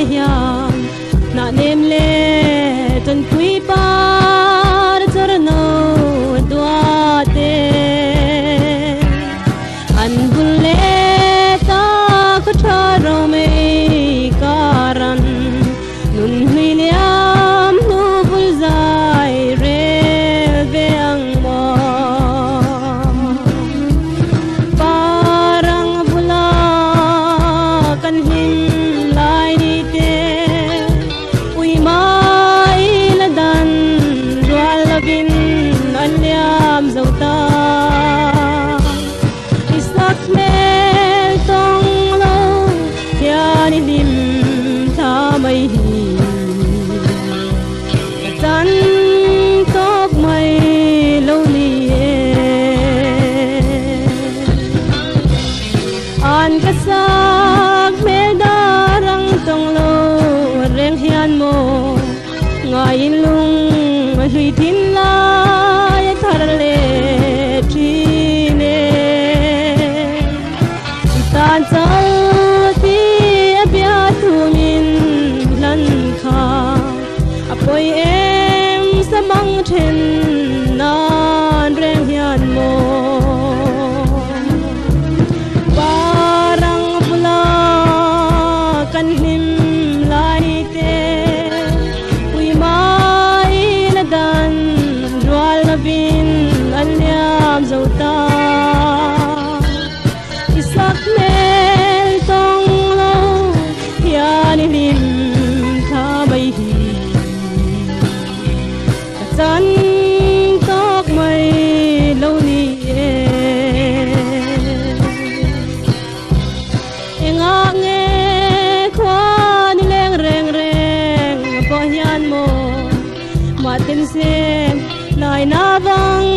te hiam na nem le ton kui par chorno dua te an bulle ta ko tharo me karan nun hiliam nu bulzai re ve ang mo parang bula kan hin lai ni te ui mai la dan dual labin alyam zauta isak mel tong lo yani dim tha mai hi tan tok mai lo li an kasak me darang tong lo reng hian mo ngayin lung hlui tin la ya thar le trine tan chal ti abia tu min lan kha apoi em samang then nan reng hian mo parang pula kan him lai te ui mai la dan dual na bin alyam zauta isak mel tong lo yani lim tha mai hi tan tok mai lo ni enga nge khwan leng reng reng po hian mo matin sem lai na bang